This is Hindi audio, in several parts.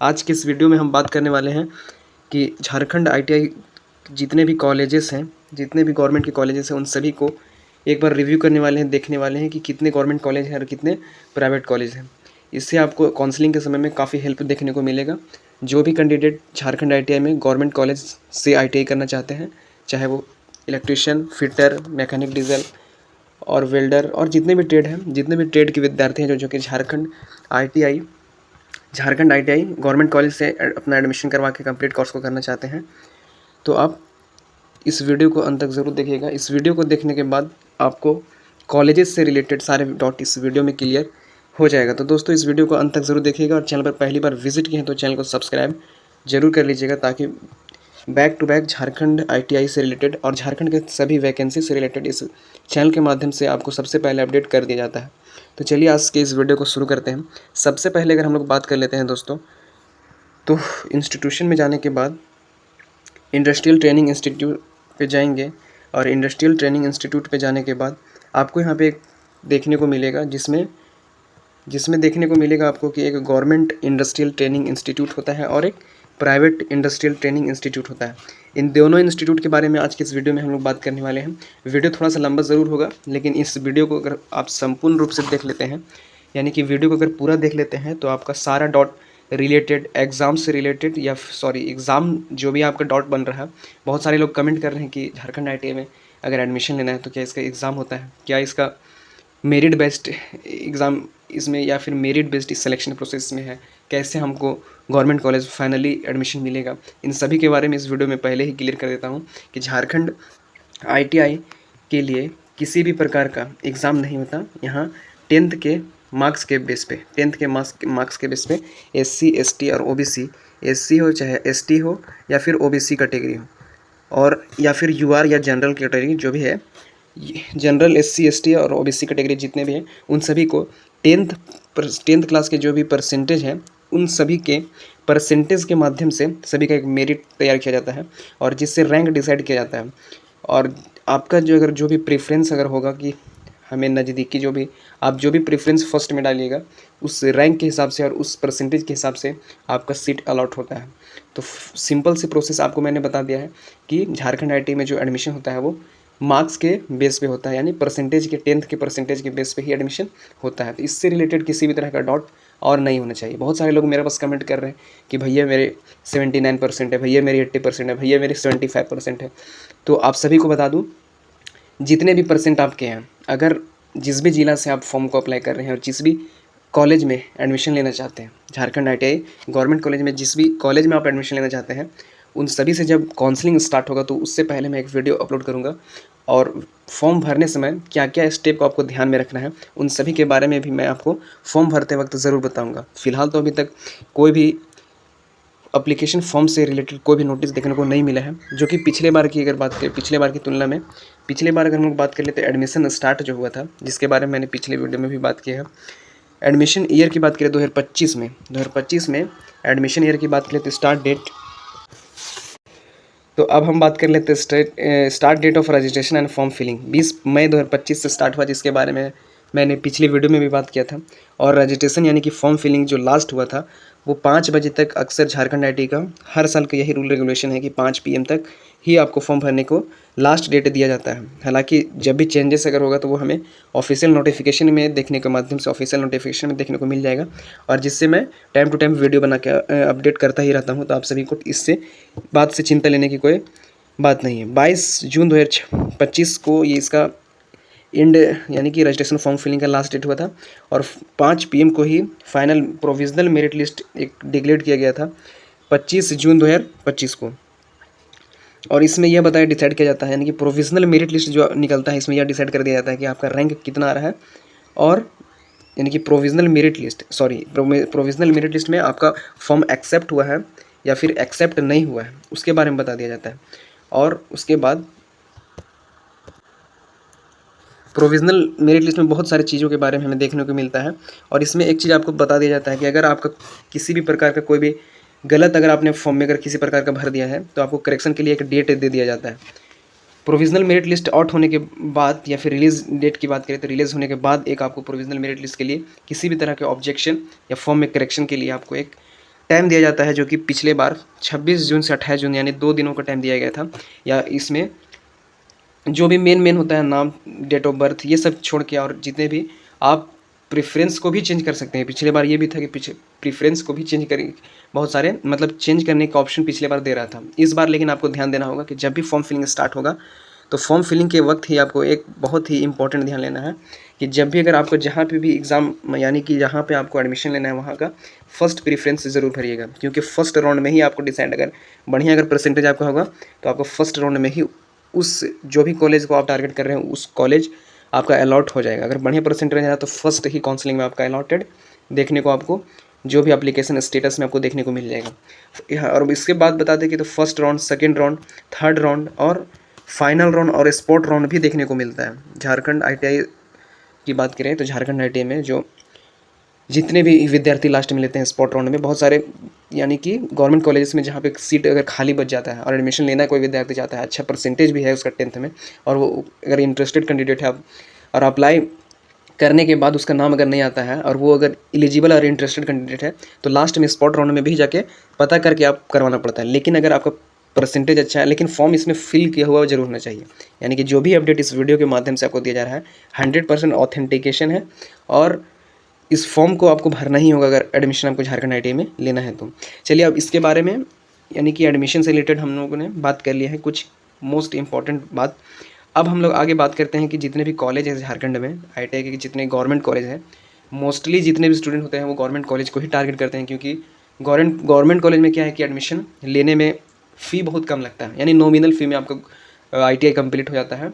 आज के इस वीडियो में हम बात करने वाले हैं कि झारखंड आईटीआई जितने भी कॉलेजेस हैं, जितने भी गवर्नमेंट के कॉलेजेस हैं, उन सभी को एक बार रिव्यू करने वाले हैं, देखने वाले हैं कि कितने गवर्नमेंट कॉलेज हैं और कितने प्राइवेट कॉलेज हैं। इससे आपको काउंसलिंग के समय में काफ़ी हेल्प देखने को मिलेगा। जो भी कैंडिडेट झारखंड आईटीआई में गवर्नमेंट कॉलेज से आईटीआई करना चाहते हैं, चाहे वो इलेक्ट्रीशियन, फिटर, मैकेनिक, डीजल और वेल्डर और जितने भी ट्रेड हैं, जितने भी ट्रेड के विद्यार्थी हैं जो कि झारखंड आईटीआई गवर्नमेंट कॉलेज से अपना एडमिशन करवा के कंप्लीट कोर्स को करना चाहते हैं, तो आप इस वीडियो को अंत तक ज़रूर देखिएगा। इस वीडियो को देखने के बाद आपको कॉलेजेस से रिलेटेड सारे डॉट इस वीडियो में क्लियर हो जाएगा। तो दोस्तों, इस वीडियो को अंत तक ज़रूर देखिएगा और चैनल पर पहली बार विजिट किए हैं तो चैनल को सब्सक्राइब जरूर कर लीजिएगा, ताकि back to back Jharkhand ITI से रिलेटेड और झारखंड के सभी वैकेंसी से रिलेटेड इस चैनल के माध्यम से आपको सबसे पहले अपडेट कर दिया जाता है। तो चलिए आज के इस वीडियो को शुरू करते हैं। सबसे पहले अगर हम लोग बात कर लेते हैं दोस्तों, तो इंस्टीट्यूशन में जाने के बाद इंडस्ट्रियल ट्रेनिंग इंस्टीट्यूट पे जाएंगे और इंडस्ट्रियल ट्रेनिंग इंस्टीट्यूट पे जाने के बाद आपको यहाँ पे एक देखने को मिलेगा जिसमें देखने को मिलेगा आपको कि एक गवर्नमेंट इंडस्ट्रियल ट्रेनिंग इंस्टीट्यूट होता है और एक प्राइवेट इंडस्ट्रियल ट्रेनिंग इंस्टीट्यूट होता है। इन दोनों इंस्टीट्यूट के बारे में आज के इस वीडियो में हम लोग बात करने वाले हैं। वीडियो थोड़ा सा लंबा ज़रूर होगा, लेकिन इस वीडियो को अगर आप संपूर्ण रूप से देख लेते हैं, यानी कि वीडियो को अगर पूरा देख लेते हैं, तो आपका सारा डॉट रिलेटेड एग्ज़ाम से रिलेटेड या सॉरी एग्ज़ाम जो भी आपका डॉट बन रहा है। बहुत सारे लोग कमेंट कर रहे हैं कि झारखंड आईटीआई में अगर एडमिशन लेना है तो क्या इसका एग्ज़ाम होता है, क्या इसका मेरिट बेस्ड एग्ज़ाम इसमें या फिर मेरिट बेस्ड इस सिलेक्शन प्रोसेस में है, कैसे हमको गवर्नमेंट कॉलेज फाइनली एडमिशन मिलेगा। इन सभी के बारे में इस वीडियो में पहले ही क्लियर कर देता हूँ कि झारखंड आईटीआई के लिए किसी भी प्रकार का एग्ज़ाम नहीं होता। यहाँ टेंथ के मार्क्स के बेस पे, टेंथ के मार्क्स के बेस पे एससी, एसटी और ओबीसी, एससी हो चाहे एसटी हो या फिर ओबीसी कैटेगरी हो, और या फिर यूआर या जनरल कैटेगरी जो भी है, जनरल, एससी, एसटी और ओबीसी कैटेगरी जितने भी हैं, उन सभी को टेंथ क्लास के जो भी परसेंटेज हैं, उन सभी के परसेंटेज के माध्यम से सभी का एक मेरिट तैयार किया जाता है और जिससे रैंक डिसाइड किया जाता है। और आपका जो भी प्रेफरेंस अगर होगा कि हमें नज़दीकी जो भी प्रेफरेंस फर्स्ट में डालिएगा, उस रैंक के हिसाब से और उस परसेंटेज के हिसाब से आपका सीट अलॉट होता है। तो सिंपल सी प्रोसेस आपको मैंने बता दिया है कि झारखंड आईटीआई में जो एडमिशन होता है वो मार्क्स के बेस पे होता है, यानी परसेंटेज के, टेंथ के परसेंटेज के बेस पे ही एडमिशन होता है। तो इससे रिलेटेड किसी भी तरह का डॉट और नहीं होना चाहिए। बहुत सारे लोग मेरे पास कमेंट कर रहे हैं कि भैया मेरे 79% है, भैया मेरी 80% है, भैया मेरी 75% है। तो आप सभी को बता दूं, जितने भी परसेंट आपके हैं, अगर जिस भी ज़िला से आप फॉर्म को अप्लाई कर रहे हैं और जिस भी कॉलेज में एडमिशन लेना चाहते हैं, झारखंड आईटीआई गवर्नमेंट कॉलेज में जिस भी कॉलेज में आप एडमिशन लेना चाहते हैं, उन सभी से जब काउंसलिंग स्टार्ट होगा तो उससे पहले मैं एक वीडियो अपलोड करूंगा और फॉर्म भरने समय क्या क्या स्टेप को आपको ध्यान में रखना है, उन सभी के बारे में भी मैं आपको फॉर्म भरते वक्त ज़रूर बताऊँगा। फिलहाल तो अभी तक कोई भी एप्लीकेशन फॉर्म से रिलेटेड कोई भी नोटिस देखने को नहीं मिला है, जो कि पिछले बार की अगर बात करें, पिछले बार की तुलना में पिछले बार अगर हम लोग बात कर लेते हैं, एडमिशन स्टार्ट जो हुआ था, जिसके बारे में मैंने पिछले वीडियो में भी बात की है। एडमिशन ईयर की बात करें 2025 में एडमिशन ईयर की बात करें तो स्टार्ट डेट, तो अब हम बात कर लेते हैं start date of registration and form filling 20 मई 2025 से स्टार्ट हुआ, जिसके बारे में मैंने पिछली वीडियो में भी बात किया था। और रजिस्ट्रेशन यानी कि फॉर्म फिलिंग जो लास्ट हुआ था वो 5 बजे तक, अक्सर झारखंड आईटी का हर साल का यही रूल रेगुलेशन है कि 5 PM तक ही आपको फॉर्म भरने को लास्ट डेट दिया जाता है। हालांकि जब भी चेंजेस अगर होगा तो वो हमें ऑफिशियल नोटिफिकेशन में देखने के माध्यम से, ऑफिशियल नोटिफिकेशन में देखने को मिल जाएगा, और जिससे मैं टाइम टू टाइम वीडियो बना के अपडेट करता ही रहता हूँ। तो आप सभी को इससे बात से चिंता लेने की कोई बात नहीं है। 22 जून 2025 को ये इसका एंड यानी कि रजिस्ट्रेशन फॉर्म फिलिंग का लास्ट डेट हुआ था, और 5 PM को ही फाइनल प्रोविजनल मेरिट लिस्ट एक डिक्लेयर किया गया था 25 जून 2025 को। और इसमें यह बताया डिसाइड किया जाता है, यानी कि प्रोविजनल मेरिट लिस्ट जो निकलता है इसमें यह डिसाइड कर दिया जाता है कि आपका रैंक कितना आ रहा है, और यानी कि प्रोविजनल मेरिट लिस्ट में आपका फॉर्म एक्सेप्ट हुआ है या फिर एक्सेप्ट नहीं हुआ है, उसके बारे में बता दिया जाता है। और उसके बाद प्रोविजनल मेरिट लिस्ट में बहुत सारी चीज़ों के बारे में हमें देखने को मिलता है, और इसमें एक चीज़ आपको बता दिया जाता है कि अगर आपका किसी भी प्रकार का कोई भी गलत अगर आपने फॉर्म में अगर किसी प्रकार का भर दिया है तो आपको करेक्शन के लिए एक डेट दे दिया जाता है। प्रोविजनल मेरिट लिस्ट आउट होने के बाद या फिर रिलीज डेट की बात करें तो रिलीज होने के बाद एक आपको प्रोविजनल मेरिट लिस्ट के लिए किसी भी तरह के ऑब्जेक्शन या फॉर्म में करेक्शन के लिए आपको एक टाइम दिया जाता है, जो कि पिछले बार 26 जून से 28 जून यानी 2 दिनों का टाइम दिया गया था। या इसमें जो भी मेन होता है, नाम, डेट ऑफ बर्थ, ये सब छोड़ के और जितने भी आप प्रेफरेंस को भी चेंज कर सकते हैं। पिछले बार ये भी था कि पीछे प्रेफरेंस को भी चेंज करें, बहुत सारे मतलब चेंज करने का ऑप्शन पिछले बार दे रहा था। इस बार लेकिन आपको ध्यान देना होगा कि जब भी फॉर्म फिलिंग स्टार्ट होगा तो फॉर्म फिलिंग के वक्त ही आपको एक बहुत ही इंपॉर्टेंट ध्यान लेना है कि जब भी अगर आपको जहाँ पे भी एग्ज़ाम यानी कि जहाँ पे आपको एडमिशन लेना है वहाँ का फर्स्ट प्रेफरेंस ज़रूर भरिएगा, क्योंकि फर्स्ट राउंड में ही आपको डिसाइड, अगर बढ़िया अगर परसेंटेज आपका होगा तो आपको फर्स्ट राउंड में ही उस जो भी कॉलेज को आप टारगेट कर रहे हैं उस कॉलेज आपका अलॉट हो जाएगा। अगर बढ़िया परसेंटेज है तो फर्स्ट ही काउंसलिंग में आपका अलॉटेड देखने को आपको जो भी एप्लीकेशन स्टेटस में आपको देखने को मिल जाएगा। और इसके बाद बता दें कि तो first round, second round, third round और फाइनल राउंड और स्पॉट राउंड भी देखने को मिलता है। झारखंड ITI की बात करें तो झारखंड ITI में जो जितने भी विद्यार्थी लास्ट में लेते हैं स्पॉट राउंड में, बहुत सारे यानी कि गवर्नमेंट कॉलेजेस में जहाँ पे सीट अगर खाली बच जाता है और एडमिशन लेना कोई विद्यार्थी चाहता है, अच्छा परसेंटेज भी है उसका 10th में, और वो अगर इंटरेस्टेड कैंडिडेट है और अप्लाई करने के बाद उसका नाम अगर नहीं आता है और वो अगर एलिजिबल और इंटरेस्टेड कैंडिडेट है तो लास्ट में स्पॉट राउंड में भी जाके पता करके आप करवाना पड़ता है। लेकिन अगर आपका परसेंटेज अच्छा है, लेकिन फॉर्म इसमें फिल किया हुआ जरूर होना चाहिए। यानी कि जो भी अपडेट इस वीडियो के माध्यम से आपको दिया जा रहा है 100% ऑथेंटिकेशन है और इस फॉर्म को आपको भरना ही होगा अगर एडमिशन आपको झारखंड ITI में लेना है तो। चलिए अब इसके बारे में यानी कि एडमिशन से रिलेटेड हम लोगों ने बात कर लिया है कुछ मोस्ट इम्पॉर्टेंट बात। अब हम लोग आगे बात करते हैं कि जितने भी कॉलेज हैं झारखंड में ITI के, जितने गवर्नमेंट कॉलेज हैं, मोस्टली जितने भी स्टूडेंट होते हैं वो गवर्नमेंट कॉलेज को ही टारगेट करते हैं, क्योंकि गवर्नमेंट कॉलेज में क्या है कि एडमिशन लेने में फ़ी बहुत कम लगता है, यानी नॉमिनल फ़ी में आपको ITI कंप्लीट हो जाता है,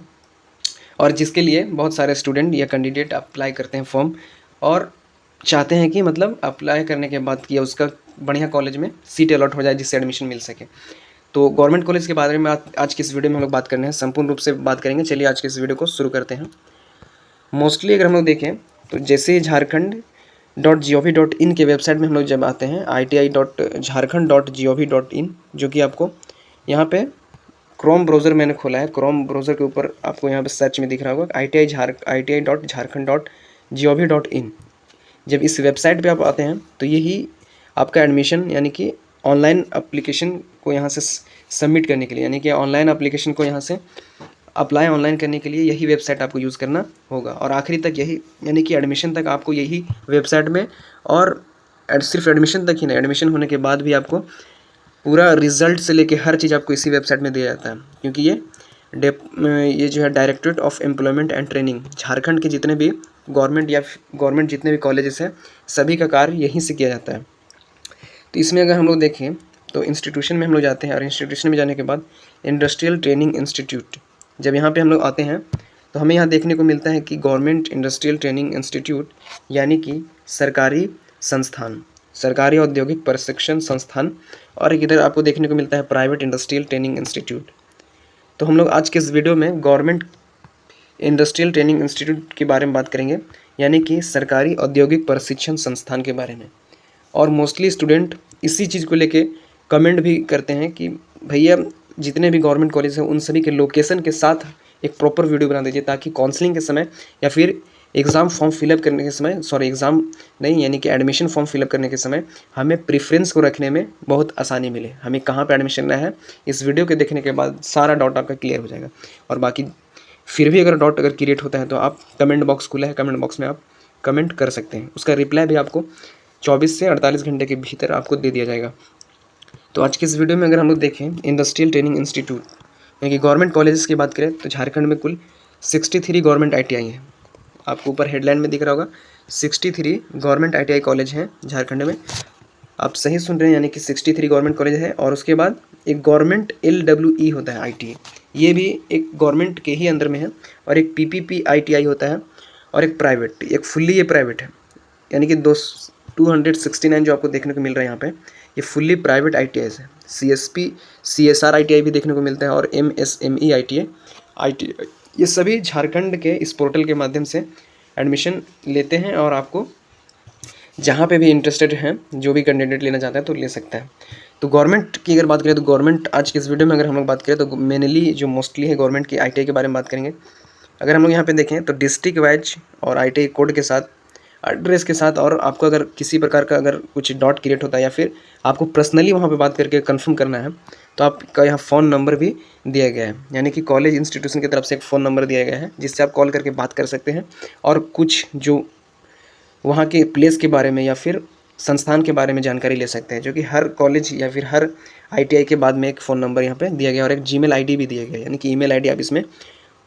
और जिसके लिए बहुत सारे स्टूडेंट या कैंडिडेट अप्लाई करते हैं फॉर्म और चाहते हैं कि मतलब अप्लाई करने के बाद कि उसका बढ़िया कॉलेज में सीट अलॉट हो जाए जिससे एडमिशन मिल सके। तो गवर्नमेंट कॉलेज के बारे में आज की इस वीडियो में हम लोग बात करने हैं, संपूर्ण रूप से बात करेंगे। चलिए आज के इस वीडियो को शुरू करते हैं। मोस्टली अगर हम लोग देखें तो जैसे झारखंड.gov.in के वेबसाइट में हम लोग जब आते हैं ITI.jharkhand.gov.in, जो कि आपको यहाँ पे क्रोम ब्राउज़र मैंने खोला है, क्रोम ब्राउज़र के ऊपर आपको यहाँ पे सर्च में दिख रहा होगा ITI.jharkhand.gov.in। जब इस वेबसाइट पे आप आते हैं तो यही आपका एडमिशन यानी कि ऑनलाइन एप्लीकेशन को यहाँ से सबमिट करने के लिए, यानी कि ऑनलाइन एप्लीकेशन को यहाँ से अप्लाई ऑनलाइन करने के लिए यही वेबसाइट आपको यूज़ करना होगा, और आखिरी तक यही यानी कि एडमिशन तक आपको यही वेबसाइट में, और सिर्फ एडमिशन तक ही नहीं, एडमिशन होने के बाद भी आपको पूरा रिजल्ट से लेके हर चीज़ आपको इसी वेबसाइट में दिया जाता है, क्योंकि ये जो है directorate of employment and training, Jharkhand के जितने भी गवर्नमेंट जितने भी कॉलेजेस हैं सभी का कार्य यहीं से किया जाता है। तो इसमें अगर हम लोग देखें तो इंस्टीट्यूशन में हम लोग जाते हैं, और इंस्टीट्यूशन में जाने के बाद इंडस्ट्रियल ट्रेनिंग इंस्टीट्यूट, जब यहाँ पे हम लोग आते हैं तो हमें यहाँ देखने को मिलता है कि गवर्नमेंट इंडस्ट्रियल ट्रेनिंग इंस्टीट्यूट, यानी कि सरकारी संस्थान, सरकारी औद्योगिक प्रशिक्षण संस्थान, और एक इधर आपको देखने को मिलता है प्राइवेट इंडस्ट्रियल ट्रेनिंग इंस्टीट्यूट। तो हम लोग आज के इस वीडियो में गवर्नमेंट इंडस्ट्रियल ट्रेनिंग इंस्टीट्यूट के बारे में बात करेंगे, यानी कि सरकारी औद्योगिक प्रशिक्षण संस्थान के बारे में। और मोस्टली स्टूडेंट इसी चीज़ को लेके कमेंट भी करते हैं कि भैया जितने भी गवर्नमेंट कॉलेज हैं उन सभी के लोकेशन के साथ एक प्रॉपर वीडियो बना दीजिए, ताकि काउंसलिंग के समय या फिर एग्ज़ाम फॉर्म फिलअप करने के समय, एग्ज़ाम नहीं यानी कि एडमिशन फॉर्म फिलअप करने के समय हमें प्रेफरेंस को रखने में बहुत आसानी मिले, हमें कहाँ पे एडमिशन लेना है। इस वीडियो के देखने के बाद सारा डाउट आपका क्लियर हो जाएगा। और बाकी फिर भी अगर डाउट अगर क्रिएट होता है तो आप कमेंट बॉक्स खुला है, कमेंट बॉक्स में आप कमेंट कर सकते हैं, उसका रिप्लाई भी आपको 24 से 48 घंटे के भीतर आपको दे दिया जाएगा। तो आज के इस वीडियो में अगर हम लोग देखें इंडस्ट्रियल ट्रेनिंग इंस्टीट्यूट यानी कि गवर्नमेंट कॉलेजेस की बात करें तो झारखंड में कुल 63 गवर्नमेंट ITI हैं। आपको ऊपर हेडलाइन में दिख रहा होगा 63 गवर्नमेंट ITI कॉलेज हैं झारखंड में। आप सही सुन रहे हैं, यानी कि 63 गवर्नमेंट कॉलेज है, और उसके बाद एक गवर्नमेंट LWE होता है ITI, ये भी एक गवर्नमेंट के ही अंदर में है, और एक PPP ITI होता है, और एक प्राइवेट, एक फुल्ली ये प्राइवेट है, यानी कि 269 जो आपको देखने को मिल रहा है यहाँ पे ये फुल्ली प्राइवेट ITIs है। CSR ITI भी देखने को मिलता है, और MSME ITI ये सभी झारखंड के इस पोर्टल के माध्यम से एडमिशन लेते हैं, और आपको जहाँ पे भी इंटरेस्टेड हैं जो भी कैंडिडेट लेना चाहता है तो ले सकता है। तो गवर्नमेंट की अगर बात करें तो गवर्नमेंट आज के इस वीडियो में अगर हम लोग बात करें तो मेनली जो मोस्टली है गवर्नमेंट की ITI के बारे में बात करेंगे। अगर हम लोग यहाँ पे देखें तो डिस्ट्रिक्ट वाइज और ITI कोड के साथ एड्रेस के साथ। और आपको अगर किसी प्रकार का अगर कुछ डाउट क्रिएट होता है या फिर आपको पर्सनली वहाँ पे बात करके कंफर्म करना है, तो आपका यहाँ फ़ोन नंबर भी दिया गया है, यानी कि कॉलेज इंस्टीट्यूशन की तरफ से एक फ़ोन नंबर दिया गया है जिससे आप कॉल करके बात कर सकते हैं और कुछ जो वहाँ के प्लेस के बारे में या फिर संस्थान के बारे में जानकारी ले सकते हैं, जो कि हर कॉलेज या फिर हर ITI के बाद में एक फ़ोन नंबर यहाँ पे दिया गया और एक जीमेल ID भी दिया गया है, यानी कि ईमेल ID आप इसमें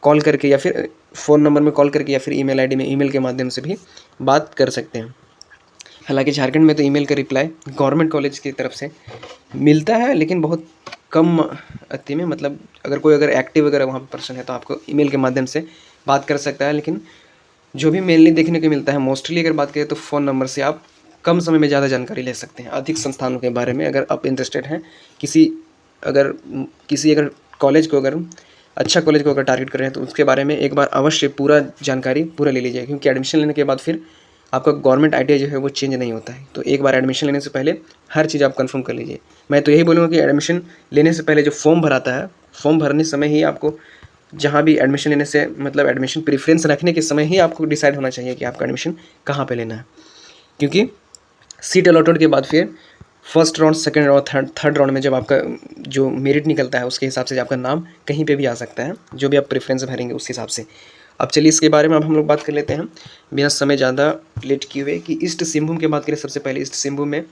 कॉल करके या फिर फ़ोन नंबर में कॉल करके या फिर ईमेल ID में ईमेल के माध्यम से भी बात कर सकते हैं। हालांकि झारखंड में तो ईमेल का रिप्लाई गवर्नमेंट कॉलेज की तरफ से मिलता है, लेकिन बहुत कम अति में, मतलब अगर एक्टिव अगर वहाँ पर पर्सन है तो आपको ईमेल के माध्यम से बात कर सकता है। लेकिन जो भी मेनली देखने को मिलता है, मोस्टली अगर बात करें तो फ़ोन नंबर से आप कम समय में ज़्यादा जानकारी ले सकते हैं अधिक संस्थानों के बारे में। अगर आप इंटरेस्टेड हैं किसी अगर कॉलेज को, अगर अच्छा कॉलेज को अगर टारगेट कर रहे हैं, तो उसके बारे में एक बार अवश्य पूरा जानकारी पूरा ले लीजिए, क्योंकि एडमिशन लेने के बाद फिर आपका गवर्नमेंट ITI जो है वो चेंज नहीं होता है। तो एक बार एडमिशन लेने से पहले हर चीज़ आप कंफर्म कर लीजिए। मैं तो यही बोलूँगा कि एडमिशन लेने से पहले जो फॉर्म भराता है, फॉर्म भरने समय ही आपको, जहाँ भी एडमिशन लेने से मतलब एडमिशन प्रेफरेंस रखने के समय ही आपको डिसाइड होना चाहिए कि आपका एडमिशन कहाँ पे लेना है, क्योंकि सीट अलॉटेड के बाद फिर first round, second round, third round में जब आपका जो मेरिट निकलता है उसके हिसाब से आपका नाम कहीं पे भी आ सकता है, जो भी आप प्रेफरेंस भरेंगे उस हिसाब से। अब चलिए इसके बारे में अब हम लोग बात कर लेते हैं बिना समय ज़्यादा लेट किए हुए कि ईस्ट सिंहभूम की बात करें। सबसे पहले ईस्ट सिंहभूम में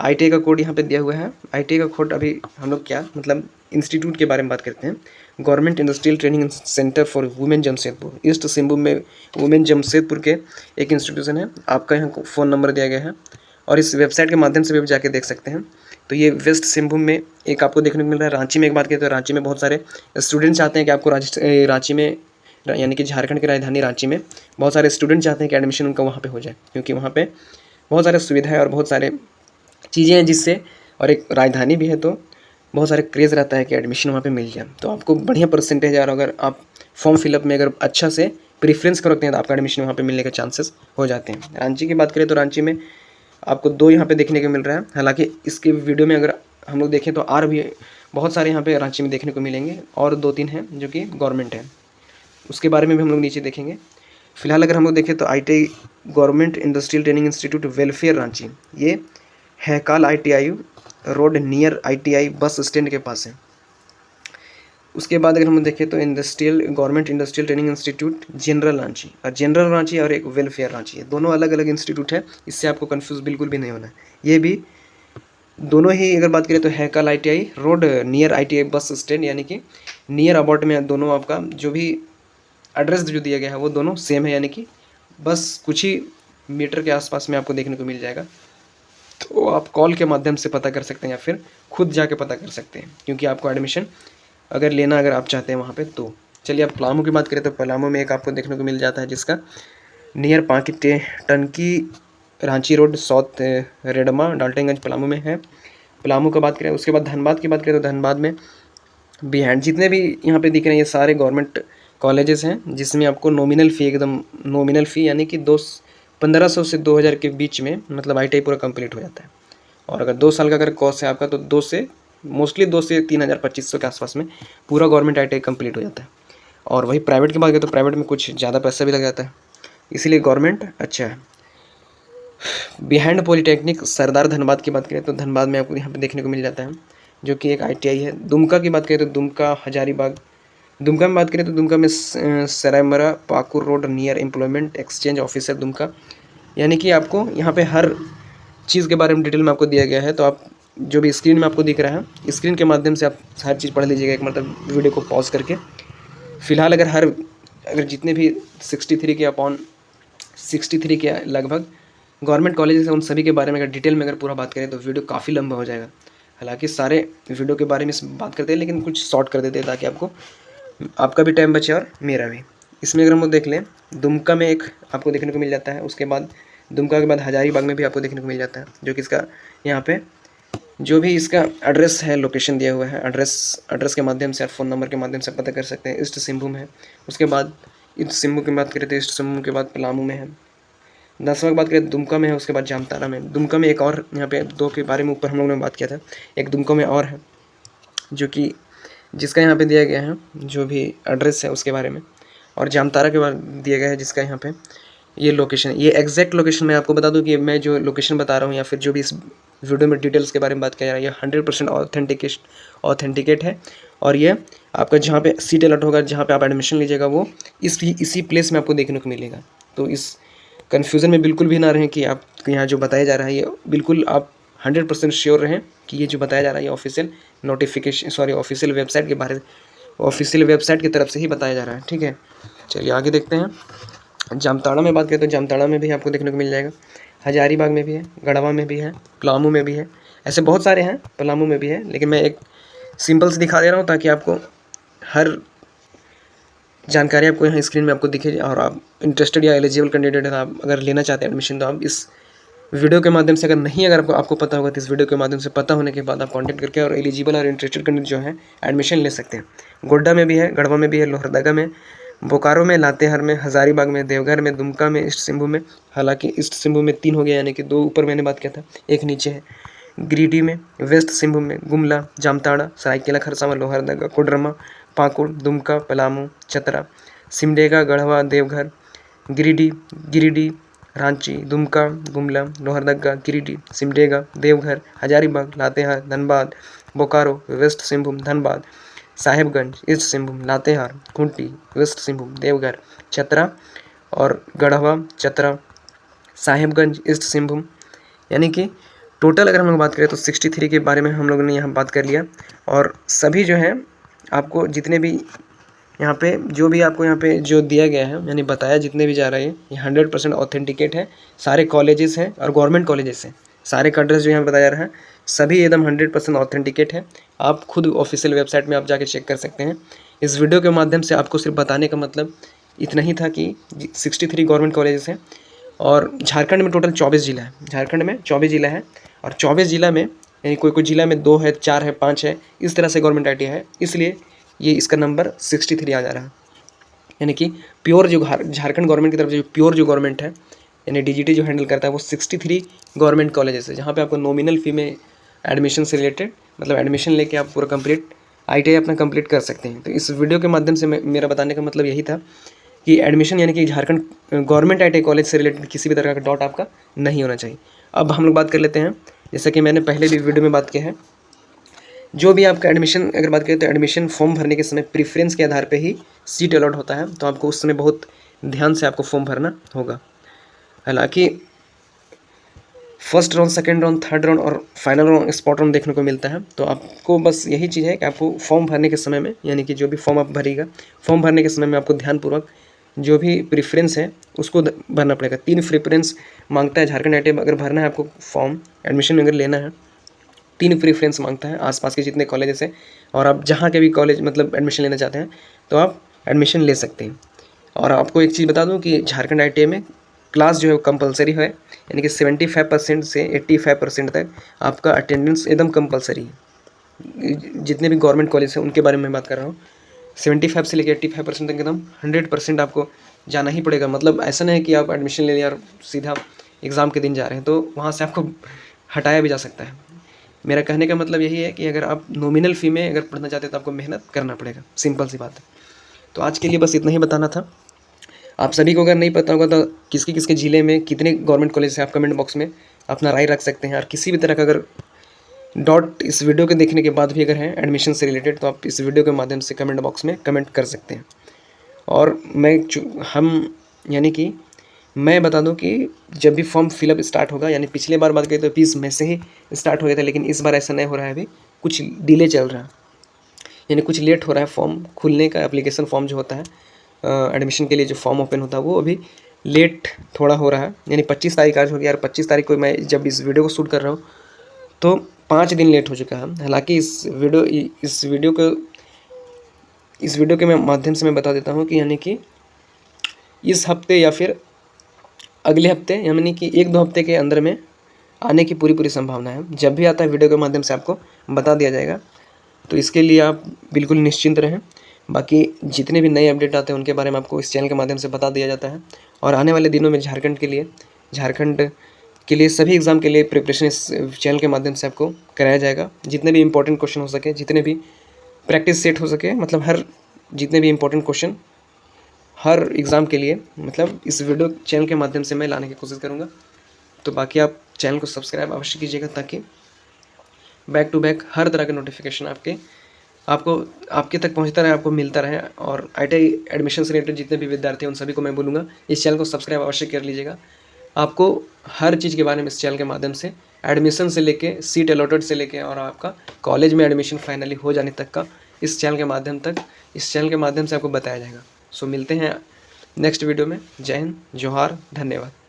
ITI का कोड यहाँ पे दिया हुआ है। ITI का कोड अभी हम लोग क्या मतलब इंस्टीट्यूट के बारे में बात करते हैं। Government industrial training centre for women Jamshedpur, east Singhbhum में वुमेन जमशेदपुर के एक इंस्टीट्यूशन है। आपका यहाँ फ़ोन नंबर दिया गया है और इस वेबसाइट के माध्यम से भी आप जाके देख सकते हैं। तो ये वेस्ट सिंहभूम में एक आपको देखने को मिल रहा है। रांची में एक बात करें तो रांची में बहुत सारे स्टूडेंट चाहते हैं कि आपको रांची में, यानी कि झारखंड की राजधानी रांची में बहुत सारे स्टूडेंट चाहते हैं कि एडमिशन उनका वहाँ पे हो जाए, क्योंकि वहाँ पे बहुत सारे सुविधाएं और बहुत सारे चीज़ें हैं जिससे, और एक राजधानी भी है तो बहुत सारे क्रेज़ रहता है कि एडमिशन वहाँ पे मिल जाए। तो आपको बढ़िया परसेंटेज है और अगर आप फॉर्म फिलअप में अगर अच्छा से प्रेफरेंस करते हैं तो आपका एडमिशन वहाँ पे मिलने के चांसेस हो जाते हैं। रांची की बात करें तो रांची में आपको 2 यहाँ पे देखने को मिल रहा है। हालांकि इसके वीडियो में अगर हम लोग देखें तो और भी बहुत सारे यहाँ पे रांची में देखने को मिलेंगे और 2-3 हैं जो कि गवर्नमेंट है, उसके बारे में भी हम लोग नीचे देखेंगे। फिलहाल अगर हम लोग देखें तो ITI government industrial training institute welfare Ranchi, ये हैकाल ITI road near ITI bus stand के पास है। उसके बाद अगर हम देखें तो government industrial training institute general Ranchi और एक वेलफेयर रांची है। दोनों अलग अलग इंस्टीट्यूट है, इससे आपको कंफ्यूज बिल्कुल भी नहीं होना है। ये भी दोनों ही अगर बात करें तो हैकाल ITI road near ITI bus stand, यानी कि नियर अबाउट में दोनों आपका जो भी एड्रेस जो दिया गया है वो दोनों सेम है, यानी कि बस कुछ ही मीटर के आसपास में आपको देखने को मिल जाएगा। तो आप कॉल के माध्यम से पता कर सकते हैं या फिर खुद जाके पता कर सकते हैं, क्योंकि आपको एडमिशन अगर आप चाहते हैं वहाँ पे। तो चलिए अब पलामू की बात करें तो पलामू में एक आपको देखने को मिल जाता है जिसका नियर पांकी टंकी रांची रोड साउथ रेडमा डाल्टनगंज पलामू में है। पलामू का बात करें, उसके बाद धनबाद की बात करें तो धनबाद में बिहार, जितने भी यहाँ पे दिख रहे हैं ये सारे गवर्नमेंट कॉलेजेस हैं जिसमें आपको नॉमिनल फ़ी, एकदम नॉमिनल फ़ी यानी कि 1500 से 2000 के बीच में मतलब ITI पूरा कंप्लीट हो जाता है। और अगर 2 साल का अगर कोर्स है आपका तो 2 से 3000-2500 के आसपास में पूरा गवर्नमेंट ITI कंप्लीट हो जाता है। और वही प्राइवेट की बात करें तो प्राइवेट में कुछ ज़्यादा पैसा भी लग जाता है, इसीलिए गवर्नमेंट अच्छा है। बिहाइंड पॉलीटेक्निक सरदार धनबाद की बात करें तो धनबाद में आपको यहाँ पे देखने को मिल जाता है, जो कि एक ITI है। दुमका की बात करें तो दुमका हजारीबाग, दुमका में बात करें तो दुमका में Saraimara Pakur road near employment exchange officer Dumka, यानी कि आपको यहाँ पे हर चीज़ के बारे में डिटेल में आपको दिया गया है। तो आप जो भी स्क्रीन में आपको दिख रहा है, स्क्रीन के माध्यम से आप हर चीज़ पढ़ लीजिएगा एक मतलब वीडियो को पॉज करके। फ़िलहाल अगर जितने भी 63 के लगभग गवर्नमेंट कॉलेजेस हैं उन सभी के बारे में अगर डिटेल में अगर पूरा बात करें तो वीडियो काफ़ी लंबा हो जाएगा। हालांकि सारे वीडियो के बारे में बात करते हैं लेकिन कुछ शॉर्ट कर देते हैं ताकि आपका भी टाइम बचे और मेरा भी। इसमें अगर हम लोग देख लें, दुमका में एक आपको देखने को मिल जाता है, उसके बाद दुमका के बाद हजारीबाग में भी आपको देखने को मिल जाता है, जो कि इसका यहाँ पे जो भी इसका एड्रेस है, लोकेशन दिया हुआ है, एड्रेस के माध्यम से और फ़ोन नंबर के माध्यम से पता कर सकते हैं। ईस्ट सिंहभूम है, उसके बाद ईस्ट सिंहभूम की बात करें तो ईस्ट सिंहभूम के बाद पलामू में है। 10वां की बात करें दुमका में है, उसके बाद जामताड़ा में। दुमका में एक और यहाँ पे 2 के बारे में ऊपर हम लोगों ने बात किया था, एक दुमका में और है जो कि जिसका यहाँ पे दिया गया है जो भी एड्रेस है उसके बारे में, और जामताड़ा के बाद दिया गया है जिसका यहाँ पे ये लोकेशन, ये एग्जैक्ट लोकेशन मैं आपको बता दूं कि मैं जो लोकेशन बता रहा हूँ या फिर जो भी इस वीडियो में डिटेल्स के बारे में बात किया जा रहा है, ये 100% ऑथेंटिकेट है। और ये आपका जहाँ पे सीट अलॉट होगा, जहाँ पे आप एडमिशन लीजिएगा, वो इसी प्लेस में आपको देखने को मिलेगा। तो इस कन्फ्यूज़न में बिल्कुल भी ना रहें कि आप यहाँ जो बताया जा रहा है, ये बिल्कुल आप 100% श्योर रहें कि ये जो बताया जा रहा है ये ऑफिशियल वेबसाइट की तरफ से ही बताया जा रहा है। ठीक है, चलिए आगे देखते हैं। जामताड़ा में बात करें तो जामताड़ा में भी आपको देखने को मिल जाएगा, हजारीबाग में भी है, गढ़वा में भी है, पलामू में भी है, ऐसे बहुत सारे हैं, पलामू में भी है, लेकिन मैं एक सिंपल से दिखा दे रहा हूँ ताकि आपको हर जानकारी आपको यहाँ स्क्रीन में आपको दिखे। और आप इंटरेस्टेड या एलिजिबल कैंडिडेट है, आप अगर लेना चाहते हैं एडमिशन, तो आप इस वीडियो के माध्यम से, अगर आपको पता होगा तो इस वीडियो के माध्यम से पता होने के बाद आप कांटेक्ट करके और एलिजिबल और इंटरेस्टेड कैंडिडेट जो है एडमिशन ले सकते हैं। गोड्डा में भी है, गढ़वा में भी है, लोहरदगा में, बोकारो में, लातेहार में, हजारीबाग में, देवघर में, दुमका में, ईस्ट सिंहभूम में। हालांकि ईस्ट सिंहभूम में 3 हो गया, यानी कि 2 ऊपर मैंने बात किया था, 1 नीचे है। गिरिडीह में, वेस्ट सिंहभूम में, Gumla, Jamtara, Saraikela Kharsawan, Lohardaga, Koderma, Pakur, Dumka, Palamu, Chatra, Simdega, Garhwa, Deoghar, Giridih, Ranchi, Dumka, Gumla, Lohardaga, Giridih, Simdega, Deoghar, Hazaribagh, Latehar, Dhanbad, Bokaro, west Singhbhum, Dhanbad, Sahebganj, east Singhbhum, Latehar, Khunti, west Singhbhum, Deoghar, Chatra और गढ़वा, चतरा, साहेबगंज, ईस्ट सिंहभूम। यानी कि टोटल अगर हम लोग बात करें तो 63 के बारे में हम लोगों ने यहाँ बात कर लिया। और सभी जो है आपको जितने भी यहाँ पे जो दिया गया है, यानी बताया जितने भी जा रहे हैं, ये 100% ऑथेंटिकेट है। सारे कॉलेजेस हैं और गवर्नमेंट कॉलेजेस हैं। सारे का एड्रेस जो यहाँ बताया जा रहा है सभी एकदम 100% ऑथेंटिकेट है। आप खुद ऑफिशियल वेबसाइट में आप जाके चेक कर सकते हैं। इस वीडियो के माध्यम से आपको सिर्फ बताने का मतलब इतना ही था कि 63 गवर्नमेंट कॉलेजेस हैं और झारखंड में टोटल 24 जिला है। झारखंड में 24 जिला है और 24 जिला में यानी कोई जिला में 2 है, 4 है, 5 है, इस तरह से गवर्नमेंट ITI है, इसलिए ये इसका नंबर 63 आ जा रहा है। यानी कि प्योर जो झारखंड गवर्नमेंट की तरफ से जो प्योर जो गवर्नमेंट है, यानी DGT जो हैंडल करता है, वो 63 गवर्नमेंट कॉलेजेस है, जहाँ पे आपको नॉमिनल फी में एडमिशन से रिलेटेड, मतलब एडमिशन लेके आप पूरा कंप्लीट ITI अपना कंप्लीट कर सकते हैं। तो इस वीडियो के माध्यम से मेरा बताने का मतलब यही था कि एडमिशन यानी कि झारखंड गवर्नमेंट ITI कॉलेज से रिलेटेड किसी भी तरह का डाउट आपका नहीं होना चाहिए। अब हम लोग बात कर लेते हैं, जैसा कि मैंने पहले भी वीडियो में बात किया है, जो भी आपका एडमिशन अगर बात करें तो एडमिशन फॉर्म भरने के समय प्रेफरेंस के आधार पे ही सीट अलॉट होता है, तो आपको उस समय बहुत ध्यान से आपको फॉर्म भरना होगा। हालांकि first round, second round, third round और फाइनल राउंड, स्पॉट राउंड देखने को मिलता है। तो आपको बस यही चीज़ है कि आपको फॉर्म भरने के समय में, यानी कि जो भी फॉर्म आप भरिएगा, फॉर्म भरने के समय में आपको ध्यानपूर्वक जो भी प्रेफरेंस है उसको भरना पड़ेगा। 3 प्रेफरेंस मांगता है झारखंड ITI में, अगर भरना है आपको फॉर्म एडमिशन में अगर लेना है, 3 प्रेफरेंस मांगता है आसपास के जितने कॉलेजेस हैं, और आप जहाँ के भी कॉलेज मतलब एडमिशन लेना चाहते हैं तो आप एडमिशन ले सकते हैं। और आपको एक चीज़ बता दूं कि झारखंड ITI में क्लास जो है कंपलसरी है, यानी कि 75% से 85% तक आपका अटेंडेंस एकदम कंपलसरी है। जितने भी गवर्नमेंट कॉलेज हैं उनके बारे में बात कर रहा हूँ, 75 से लेकर 85% तक एकदम 100% आपको जाना ही पड़ेगा। मतलब ऐसा नहीं है कि आप एडमिशन ले लिया और सीधा एग्ज़ाम के दिन जा रहे हैं, तो वहाँ से आपको हटाया भी जा सकता है। मेरा कहने का मतलब यही है कि अगर आप नॉमिनल फ़ी में अगर पढ़ना चाहते हैं तो आपको मेहनत करना पड़ेगा, सिंपल सी बात है। तो आज के लिए बस इतना ही बताना था। आप सभी को अगर नहीं पता होगा तो किसके किसके ज़िले में कितने गवर्नमेंट कॉलेज हैं, आप कमेंट बॉक्स में अपना राय रख सकते हैं। और किसी भी तरह का अगर डाउट इस वीडियो के देखने के बाद भी अगर है एडमिशन से रिलेटेड, तो आप इस वीडियो के माध्यम से कमेंट बॉक्स में कमेंट कर सकते हैं। और मैं बता दूं कि जब भी फॉर्म फिलअप स्टार्ट होगा, यानी पिछले बार बात करें तो 20 मई से ही स्टार्ट हो गया था, लेकिन इस बार ऐसा नहीं हो रहा है, अभी कुछ डिले चल रहा है, यानी कुछ लेट हो रहा है फॉर्म खुलने का। एप्लीकेशन फॉर्म जो होता है एडमिशन के लिए जो फॉर्म ओपन होता है वो अभी लेट थोड़ा हो रहा है, यानी 25 तारीख आज हो गया और 25 तारीख को मैं जब इस वीडियो को शूट कर रहा हूँ तो 5 दिन लेट हो चुका है। हालाँकि इस वीडियो के माध्यम से मैं बता देता हूँ कि यानी कि इस हफ्ते या फिर अगले हफ्ते, यानी कि 1-2 हफ्ते के अंदर में आने की पूरी संभावना है। जब भी आता है वीडियो के माध्यम से आपको बता दिया जाएगा, तो इसके लिए आप बिल्कुल निश्चिंत रहें। बाकी जितने भी नए अपडेट आते हैं उनके बारे में आपको इस चैनल के माध्यम से बता दिया जाता है। और आने वाले दिनों में झारखंड के लिए सभी एग्ज़ाम के लिए प्रिपरेशन इस चैनल के माध्यम से आपको कराया जाएगा। जितने भी इंपॉर्टेंट क्वेश्चन हो सके, जितने भी प्रैक्टिस सेट हो सके, मतलब जितने भी इंपॉर्टेंट क्वेश्चन हर एग्ज़ाम के लिए मतलब इस वीडियो चैनल के माध्यम से मैं लाने की कोशिश करूँगा। तो बाकी आप चैनल को सब्सक्राइब अवश्य कीजिएगा ताकि बैक टू बैक हर तरह के नोटिफिकेशन आपके तक पहुंचता रहे, आपको मिलता रहे। और ITI एडमिशन से रिलेटेड जितने भी विद्यार्थी हैं उन सभी को मैं बोलूँगा इस चैनल को सब्सक्राइब अवश्य कर लीजिएगा। आपको हर चीज़ के बारे में इस चैनल के माध्यम से एडमिशन से लेके सीट अलॉटेड से लेके और आपका कॉलेज में एडमिशन फाइनली हो जाने तक का इस चैनल के माध्यम से आपको बताया जाएगा। सो मिलते हैं नेक्स्ट वीडियो में। जय हिंद, जोहार, धन्यवाद।